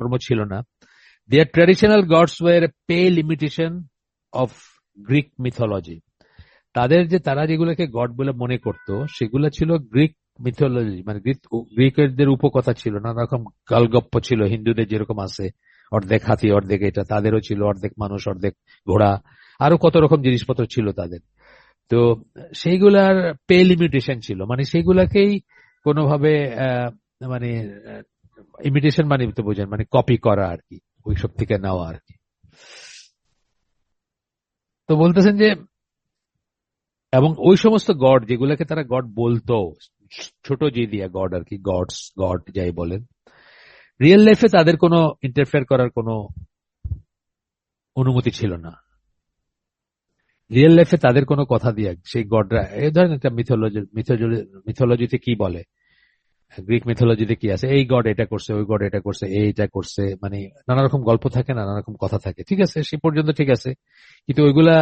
ধর্ম ছিল না। Their traditional gods were a pale imitation of Greek mythology. তারা যেগুলোকে গড বলে মনে করত, সেগুলো ছিল গ্রিক মিথোলজি, মানে গ্রিকদের উপকথা ছিল, নানা রকম গালগপ্প ছিল, হিন্দুদের যেরকম আছে, অর্ধেক হাতি অর্ধেক এটা, তাদেরও ছিল, অর্ধেক মানুষ অর্ধেক ঘোড়া, আরো কত রকম জিনিসপত্র ছিল তাদের। তো সেইগুলার পেল ইমিটেশন ছিল, মানে সেইগুলাকেই কোনোভাবে মানে ইমিটেশন মানে তো বোঝেন, মানে কপি করা আর কি, ওই সব থেকে নেওয়া আর কি। তো বলতেছেন যে, এবং ওই সমস্ত গড যেগুলোকে তারা গড বলতো, ছোট যে দিয়া গড আর কি, গডস, গড যাই বলেন, রিয়েল লাইফে তাদের কোনো ইন্টারফেয়ার করার কোনো অনুমতি ছিল না। রিয়েল লাইফে তাদের কোনো কথা দিয়ে সেই গডরা, এই ধরেন একটা মিথোলজিতে কি বলে, গ্রিক মিথোলজিতে কি আছে, এই গড এটা করছে, ওই গড এটা করছে, এইটা করছে, মানে নানা রকম গল্প থাকে, নানা রকম কথা থাকে, ঠিক আছে, সে পর্যন্ত ঠিক আছে। কিন্তু ওইগুলা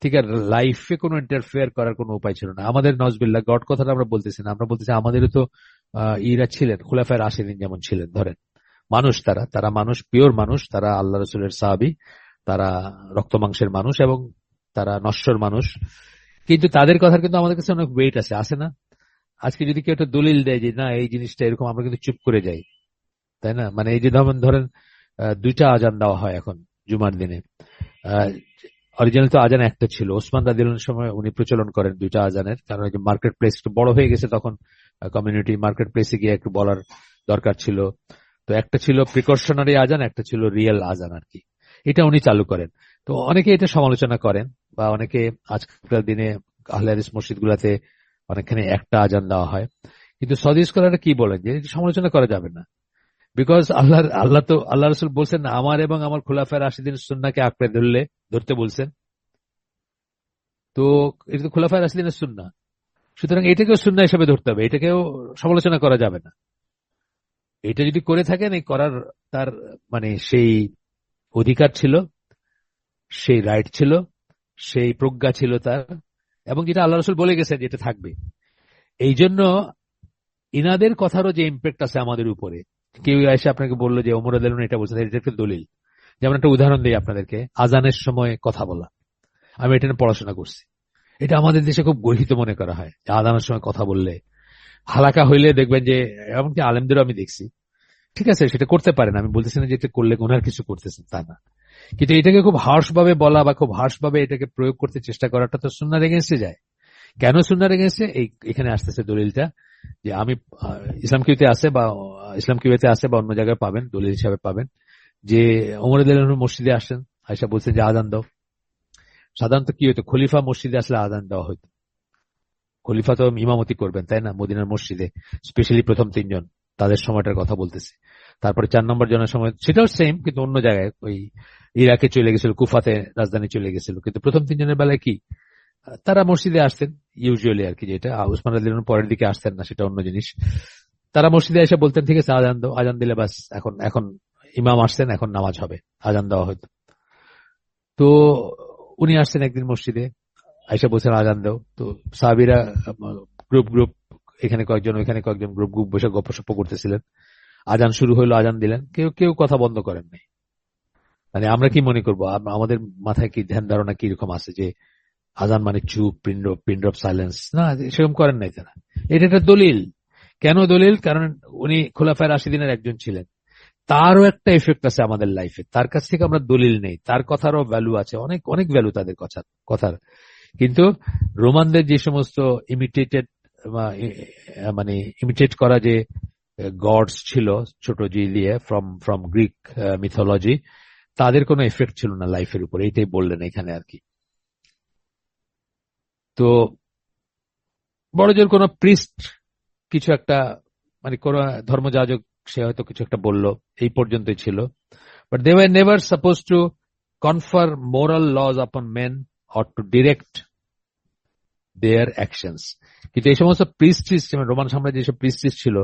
ঠিক আর লাইফে কোনো ইন্টারফেয়ার করার কোনো উপায় ছিল না। আমাদের নজবিল্লাহ গড কথাটা আমরা বলতেছি না, আমরা বলতেছি আমাদেরও তো ইরা ছিলেন, খুলাফায়ে রাশিদিন যেমন ছিলেন, ধরেন মানুষ, তারা মানুষ, পিওর মানুষ, তারা আল্লাহ রসুলের সাহাবী, তারা রক্ত মাংসের মানুষ এবং তারা নশ্বর মানুষ। কিন্তু তাদের কথার কিন্তু আমাদের কাছে অনেক ওয়েট আছে না? আজকে যদি কেউ একটা দলিল দেয় যে না এই জিনিসটা এরকম, আমরা কিন্তু চুপ করে যাই, তাই না? মানে এই যে ধরেন 2টা আজান দেওয়া হয় এখন জুমার দিনে, অরিজিনাল তো আজান একটা ছিল, ওসমান রাদিয়াল্লাহু সময় উনি প্রচলন করেন 2টা আজানের, কারণ এই যে মার্কেট প্লেস একটু বড় হয়ে গেছে, তখন কমিউনিটি মার্কেট প্লেসে গিয়ে একটু বলার দরকার ছিল। তো একটা ছিল প্রিকশনারি আজান, একটা ছিল রিয়েল আজান আর কি, এটা উনি চালু করেন। তো অনেকে এটা সমালোচনা করেন, বা অনেকে আজকাল দিনে আহলে হাদিস মসজিদ গুলাতে অনেকখানি একটা আজান দেওয়া হয়। কিন্তু সৌদি স্কলাররা কি বলেন যে এটা সমালোচনা করা যাবে না, বিকজ আল্লাহ রসুল বলছেন আমার এবং আমার খুলাফায়ে রাশিদিন সুন্নাহকে আঁকড়ে ধরতে বলছেন। তো এটা তো খুলাফায়ে রাশিদিনের সুন্নাহ, সুতরাং এটাকেও সুন্নাহ হিসেবে ধরতে হবে, এটাকেও সমালোচনা করা যাবে না। এটা যদি করে থাকেন, এই করার তার মানে সেই অধিকার ছিল, সেই রাইট ছিল, সেই প্রজ্ঞা ছিল তার, এবং যেটা আল্লাহ রসুল বলে গেছেন যেটা থাকবে। এই জন্য ইনাদের কথারও যে ইম্প্যাক্ট আছে আমাদের উপরে, কেউ এসে আপনাকে বললো যে ওমর রাদিয়াল্লাহু আনহু এটা বলছেন, এটা একটা দলিল। যেমন একটা উদাহরণ দিই আপনাদেরকে, আজানের সময় কথা বলা, আমি এটা নিয়ে পড়াশোনা করছি। এটা আমাদের দেশে খুব গর্হিত মনে করা হয়, আজানের সময় কথা বললে, হালাকা হইলে দেখবেন যে, এমনকি আলেমদেরও আমি দেখছি, ঠিক আছে সেটা করতে পারেন, আমি বলতেছি না যে এটা করলে গুনার কিছু করতেছেন তা না, কিন্তু এটাকে খুব হার্শ ভাবে বলা বা খুব হার্শ ভাবে এটাকে প্রয়োগ করতে চেষ্টা করাটা তো সুন্নাহর এগেইনস্টে যায়। কেন সুন্নাহর এগেইনস্টে? এখানে আসতেছে দলিলটা, যে আমি ইসলাম কিউতে আছে বা অন্য জায়গায় পাবেন, দলিল হিসাবে পাবেন যে ওমর রাদিয়াল্লাহু আনহু মসজিদে আসেন, আয়েশা বলছেন যে আজান দাও। সাধারণত কি হতো, খলিফা মসজিদে আসলে আজান দেওয়া হতো। খলিফা তো ইমামতি করবেন, তাই না, মদিনার মসজিদে, স্পেশালি প্রথম 3 জন, তাদের সময়টার কথা বলতেছি। তারপরে 4 নম্বর জনের সময় সেটাও সেম, কিন্তু অন্য জায়গায়, ওই ইরাকে চলে গেছিল, কুফাতে রাজধানী চলে গেছিল। কিন্তু প্রথম 3 জনের বেলায় কি, তারা মসজিদে আসতেন ইউজুয়ালি আর কি, যেটা উসমান রাদিয়াল্লাহু আনহু পরের দিকে আসতেন না, সেটা অন্য জিনিস। তারা মসজিদে এসে বলতেন ঠিক আছে আজান দাও, আজান দিলে বাস, এখন এখন ইমাম আসছেন, এখন নামাজ হবে, আজান দেওয়া হতো। তো উনি আসছেন একদিন মসজিদে, আয়েশা বলছেন আজান দাও। তো সাহাবীরা গ্রুপ গ্রুপ, এখানে কয়েকজন ওইখানে কয়েকজন, গ্রুপ গ্রুপ বসে গল্পসপ্প করতেছিলেন। আজান শুরু হইলো, আজান দিলেন, কেউ কেউ কথা বন্ধ করেন নাই। মানে আমরা কি মনে করবো, আমাদের মাথায় কি ধ্যান ধারণা কি রকম আছে যে আজান মানে চুপ, পিন ড্রপ সাইলেন্স, না, সেরকম করেন নাই তারা। এটা একটা দলিল। কেন দলিল? কারণ উনি খোলাফায়ে রাশিদিনের একজন ছিলেন, তারও একটা এফেক্ট আছে আমাদের লাইফে, তার কাছ থেকে আমরা দলিল নেই, তার কথারও ভ্যালু আছে, অনেক অনেক ভ্যালু তাদের কথার। কিন্তু রোমানদের যে সমস্ত ইমিটেটেড, মানে ইমিটেট করা যে গডস ছিল ছোট জি দিয়ে, ফ্রম গ্রিক মিথোলজি, তাদের কোনো এফেক্ট ছিল না লাইফের উপর, এইটাই বললেন এখানে আর কি। তো বড় জোর কোন প্রিস্ট কিছু একটা, মানে কোন ধর্মযাজক, সে হয়তো কিছু একটা বললো, এই পর্যন্তই ছিল। But they were never suppose to confer moral laws upon men or to direct their actions. কিন্তু এই সমস্ত প্রিস্টিস, রোমান সাম্রাজ্যে যেসব প্রিস্টিস ছিল,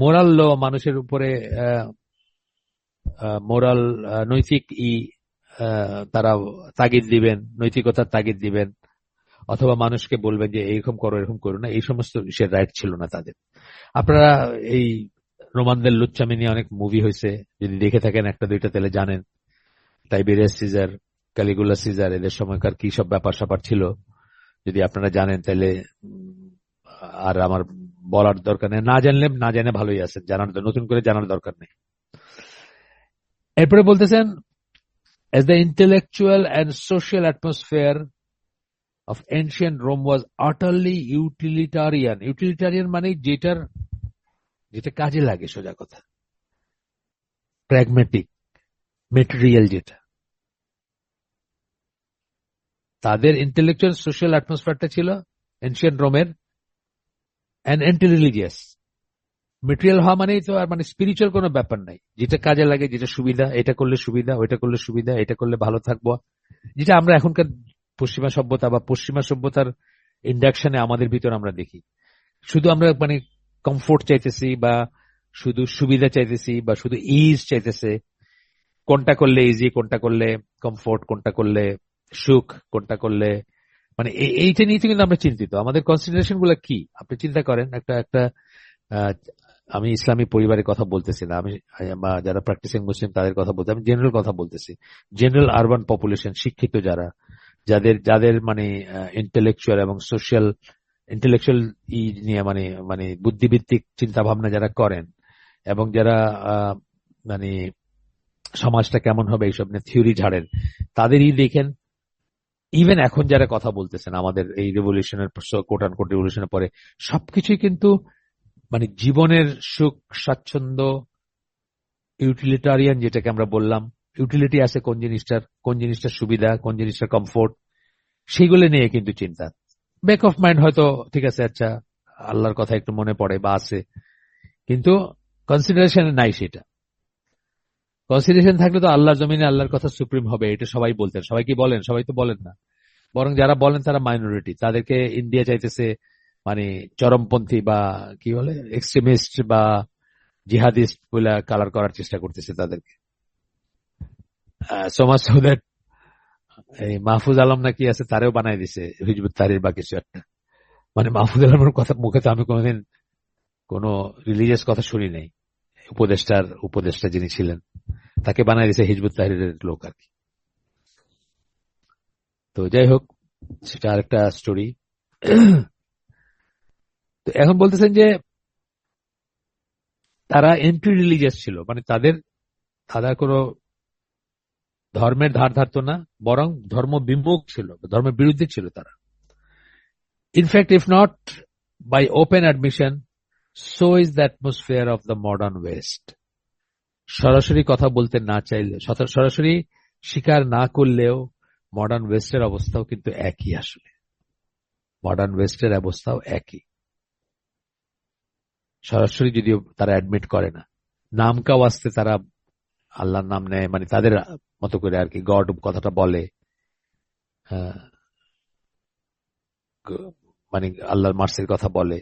মোরাল ল, মানুষের উপরে মোরাল, নৈতিক তারা তাগিদ দিবেন, নৈতিকতার তাগিদ দিবেন, অথবা মানুষকে বলবেন যে এরকম করো, এরকম করো না, এই সমস্ত বিষয়ের রাইট ছিল না তাদের। আপনারা এই রোমানদের লুচ্চামি নিয়ে অনেক মুভি হয়েছে, যদি দেখে থাকেন একটা দুইটা তাহলে জানেন। টাইবেরিয়াস সিজার, ক্যালিগুলা সিজার, এদের সময়কার কি সব ব্যাপার স্যাপার ছিল, যদি আপনারা জানেন তাহলে আর আমার বলার দরকার নেই, না জানলে না জেনে ভালোই আছেন, নতুন করে জানার দরকার নেই। এরপরে বলতেছেন, as the intellectual and social atmosphere of ancient Rome was utterly utilitarian. Utilitarian মানে যেটা কাজে লাগে, সোজা কথা, প্র্যাগম্যাটিক, মেটেরিয়াল, যেটা তাদের ইন্টেলেকচুয়াল সোশ্যাল অ্যাটমসফিয়ারটা ছিল এনশিয়েন্ট রোমের, অ্যান্ড অ্যান্টি রিলিজিয়াস। মেটেরিয়াল হওয়া মানেই তো আর মানে স্পিরিচুয়াল কোনো ব্যাপার নাই, যেটা কাজে লাগে, যেটা সুবিধা, এটা করলে সুবিধা, ওইটা করলে সুবিধা, এটা করলে ভালো থাকবো, যেটা আমরা এখনকার পশ্চিমা সভ্যতা বা পশ্চিমা সভ্যতার ইন্ডাকশনে আমাদের ভিতর আমরা দেখি। শুধু আমরা মানে কমফোর্ট চাইতেছি, বা শুধু সুবিধা চাইতেছি, বা শুধু ইজ চাইতেছে, কোনটা করলে ইজি, কোনটা করলে কমফোর্ট, কোনটা করলে সুখ, কোনটা করলে মানে এইটা নিয়ে কিন্তু আমরা চিন্তিত। আমাদের কনসিডারেশন গুলা কি আপনি চিন্তা করেন। একটা একটা আমি ইসলামী পরিবারের কথা বলতেছি না, আমি বা যারা প্র্যাকটিসিং মুসলিম তাদের কথা বলতে, আমি জেনারেল কথা বলতেছি। জেনারেল আরবান পপুলেশন, শিক্ষিত যারা, যাদের যাদের মানে ইন্টেলেকচুয়াল এবং সোশ্যাল, ইন্টেলেকচুয়াল নিয়ে মানে মানে বুদ্ধিভিত্তিক চিন্তা ভাবনা যারা করেন, এবং যারা মানে সমাজটা কেমন হবে এইসব নিয়ে থিওরি ঝাড়েন, তাদেরই দেখেন। ইভেন এখন যারা কথা বলতেছেন আমাদের এই রেভলিউশনের, কোট আন কোট রেভলিউশনের পরে, সবকিছুই কিন্তু মানে জীবনের সুখ স্বাচ্ছন্দ্য, ইউটিলিটারিয়ান, যেটাকে আমরা বললাম, ইউটিলিটি আছে কোন জিনিসটার সুবিধা, কোন জিনিসটার কমফোর্ট, সেইগুলো নিয়ে কিন্তু চিন্তা। ব্যাক অফ মাইন্ড হয়তো ঠিক আছে, আচ্ছা আল্লাহর কথা একটু মনে পড়ে বা আছে, কিন্তু কনসিডারেশনে নাই সেটা। কনসিডারেশন থাকলে তো আল্লাহর জমিনে আল্লাহর কথা সুপ্রিম হবে, এটা সবাই বলতেন। সবাই কি বলেন? সবাই তো বলেন না, বরং যারা বলেন তারা মাইনরিটি। তাদেরকে ইন্ডিয়া চাইতেছে মানে চরমপন্থী বা কি বলে এক্সট্রিমিস্ট বা জিহাদিস্ট বলে কালার করার চেষ্টা করতেছে তাদেরকে। সো মাচ সো দ্যাট এই মাহফুজ আলম নাকি আছে, তারেও বানাই দিছে হিজবুত তাহরির বা কিছু একটা। মানে মাহফুজ আলমের কথা মুখে তো আমি কোনোদিন কোন রিলিজিয়াস কথা শুনি নাই, উপদেষ্টা যিনি ছিলেন তাকে বানাই দিছে হিজবুত তাহরিরের লোক আর কি। তো যাই হোক, সেটা আরেকটা স্টোরি। তো এখন বলতেছেন যে তারা এন্টি রিলিজিয়াস ছিল, মানে তারা কোনো ধর্মের ধার ধারতো না, বরং ধর্ম বিমুখ ছিল, ধর্মের বিরুদ্ধে ছিল তারা। In fact if not by open admission, so is the atmosphere of the modern West. সরাসরি কথা বলতে না চাইলে, সরাসরি স্বীকার না করলেও মডার্ন ওয়েস্টের অবস্থাও কিন্তু একই। আসলে মডার্ন ওয়েস্টের অবস্থাও একই, সরাসরি যদিও তারা অ্যাডমিট করে না, নামকাও আসতে তারা আল্লাহর নাম নেয়, মানে তাদের মতো করে আর কি, গড কথাটা বলে, মানে আল্লাহর মার্সির কথা বলে,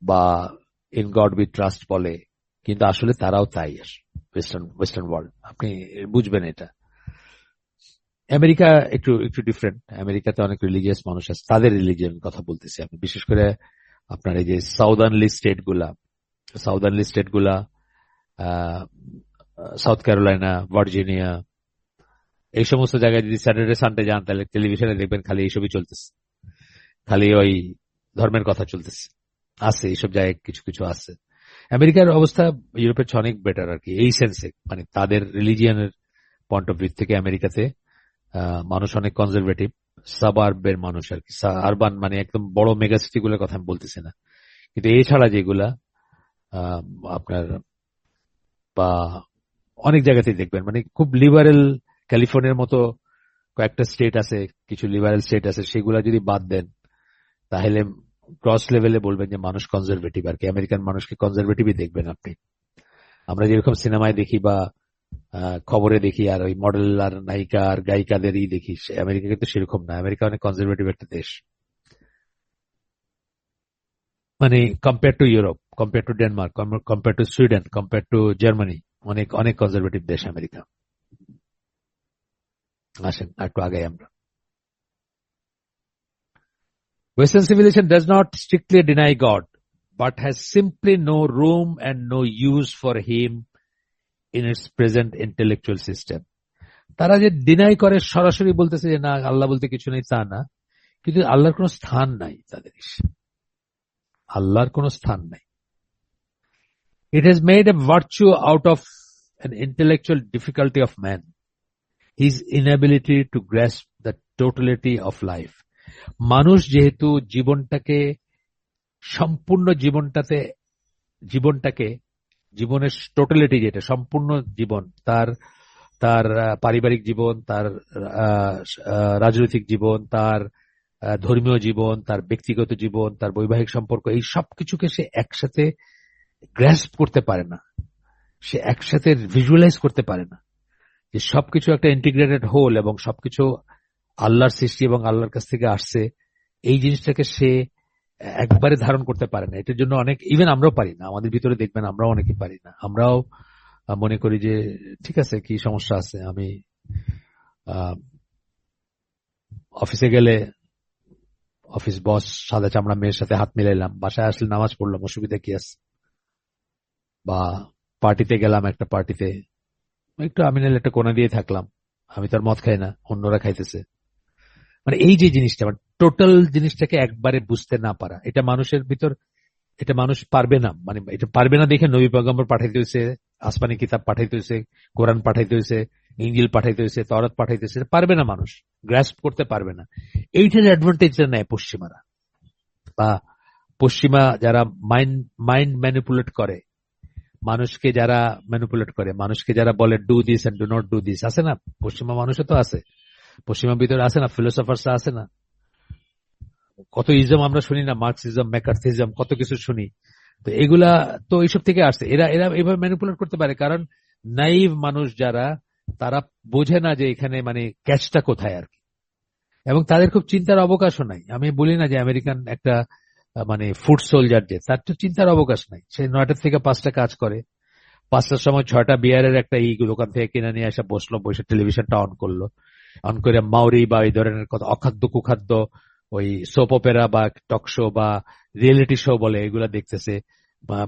বা ইন গড উই ট্রাস্ট বলে, কিন্তু আসলে তারাও তাই। ওয়েস্টার্ন ওয়ার্ল্ড, আপনি বুঝবেন এটা। আমেরিকা একটু একটু ডিফারেন্ট। আমেরিকাতে অনেক রিলিজিয়াস মানুষ আছে, তাদের রিলিজিয়ন কথা বলতেছি আমি, বিশেষ করে আপনার এই যে সাউদার্নলি স্টেট গুলা, সাউথ ক্যারোলাইনা, ভার্জিনিয়া, এই সমস্ত জায়গায় যদি স্যাটারডে সানডে যান, তাহলে টেলিভিশনে দেখবেন খালি এইসবই চলতেছে, খালি ওই ধর্মের কথা চলতেছে। আছে এইসব জায়গায় কিছু কিছু আছে। আমেরিকার অবস্থা ইউরোপের চেয়ে অনেক বেটার আর কি, এই সেন্সে, মানে তাদের রিলিজিয়নের পয়েন্ট অফ ভিউ থেকে আমেরিকাতে মানুষ অনেক কনজারভেটিভ, সাবার্বের মানুষ আর কি, আরবান মানে একদম বড় মেগাসিটি গুলোর কথা আমি বলতেছি না, কিন্তু এছাড়া যেগুলা আপনার বা অনেক জায়গাতেই দেখবেন মানে খুব লিবারেল, ক্যালিফোর্নিয়ার মতো কয়েকটা স্টেট আছে, কিছু লিবারেল স্টেট আছে, সেগুলা যদি বাদ দেন তাহলে ক্রস লেভেলে বলবেন যে মানুষ কনজারভেটিভ আর কি। আমেরিকান মানুষকে কনজারভেটিভই দেখবেন আপনি। আমরা যেরকম সিনেমায় দেখি বা খবরে দেখি, আর ওই মডেল আর নায়িকা আর গায়িকাদেরই দেখি, আমেরিকা কিন্তু সেরকম না। আমেরিকা অনেক কনজারভেটিভ একটা দেশ, মানে compare to Europe, compare to Denmark, compare to Sweden, compare to Germany, অনেক অনেক কনজারভেটিভ দেশ আমেরিকা। আসেন একটু আগে আমরা, Western civilization does not strictly deny God, but has simply no room and no use for him in its present intellectual system. তারা যে deny করে, সরাসরি বলতেছে যে না আল্লাহ বলতে কিছু নেই, তা না, কিন্তু আল্লাহর কোনো স্থান নাই তাদের, আল্লাহর কোনো স্থান নাই। It has made a virtue out of an intellectual difficulty of man, his inability to grasp the totality of life. মানুষ যেহেতু সম্পূর্ণ জীবনের টোটালিটি, যেটা সম্পূর্ণ জীবন, তার তার পারিবারিক জীবন, তার রাজনৈতিক জীবন, তার ধর্মীয় জীবন, তার ব্যক্তিগত জীবন, তার বৈবাহিক সম্পর্ক, এই সবকিছুকে সে একসাথে গ্রাস্প করতে পারে না, সে একসাথে ভিজুয়ালাইজ করতে পারে না যে সবকিছু একটা ইন্টিগ্রেটেড হোল এবং সবকিছু আল্লাহর সৃষ্টি এবং আল্লাহর কাছ থেকে আসছে। এই জিনিসটাকে সে একবারে ধারণ করতে পারে না। এটার জন্য অনেক, ইভেন আমরাও পারি না, আমাদের ভিতরে দেখবেন আমরাও অনেকে পারি না। আমরাও মনে করি যে ঠিক আছে, কি সমস্যা আছে, আমি অফিসে গেলে অফিস বস সাদা চামড়া মেয়ের সাথে হাত মিলাইলাম, বাসায় আসলে নামাজ পড়লাম, অসুবিধা কি আছে? বা পার্টিতে গেলাম, একটা পার্টিতে একটু আমি নাহলে একটা কোণা দিয়ে থাকলাম, আমি তার মদ খাই না, অন্যরা খাইতেছে। মানে এই যে জিনিসটা, মানে টোটাল জিনিসটাকে একবারে বুঝতে না পারা, এটা মানুষের ভিতর, এটা মানুষ পারবে না। মানে এটা পারবে না দেখে নবী পয়গম্বর পাঠাইতে হয়েছে, আসমানি কিতাব পাঠাইতে হয়েছে, কোরআন পাঠাইতে হয়েছে, ইঞ্জিল পাঠাইতে হয়েছে, তওরাত পাঠাইতে হয়েছে, পারবে না মানুষ, গ্রাস্প করতে পারবে না। এইটার অ্যাডভান্টেজটা নেয় পশ্চিমারা, বা পশ্চিমা যারা মাইন্ড ম্যানিপুলেট করে, মানুষকে যারা বলে do this and do not do this, আছে না পশ্চিমা মানুষও তো আছে, পশ্চিমা ভিতরে আছে না, ফিলোসফারসরা আছে না, কত ইজম আমরা শুনি না, মার্কসিজম, ম্যাকার্থিজম, কত কিছু শুনি। তো এগুলা তো এইসব থেকে আসছে। এরা এরা এভাবে ম্যানিপুলেট করতে পারে, কারণ নাইভ মানুষ যারা, তারা বোঝে না যে এখানে মানে ক্যাচটা কোথায় আর কি, এবং তাদের খুব চিন্তার অবকাশও নাই। আমি বলি না যে আমেরিকান একটা মানে ফুড সোলজার, যে তার তো চিন্তার অবকাশ নাই, সে 9টা থেকে 5টা কাজ করে, 5টার সময় 6টা বিয়ারের একটা দোকান থেকে কিনে নিয়ে এসে বসলো, বসে টেলিভিশনটা অন করলো, অন করে মাউরি বা এই ধরনের কথা, অখাদ্য কুখাদ্য ওই সোপ অপেরা বা টক শো বা রিয়েলিটি শো বলে, এগুলা দেখতেছে।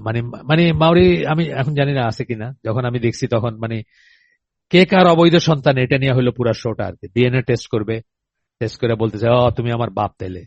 মানে মানে মাউরি, আমি এখন জানি না আছে কিনা, যখন আমি দেখছি তখন মানে কে কার অবৈধ সন্তান, এটা নিয়ে হলো পুরা শোটা আর কি। ডিএনএ টেস্ট করবে, টেস্ট করে বলতেছে ও তুমি আমার বাপ, তাইলে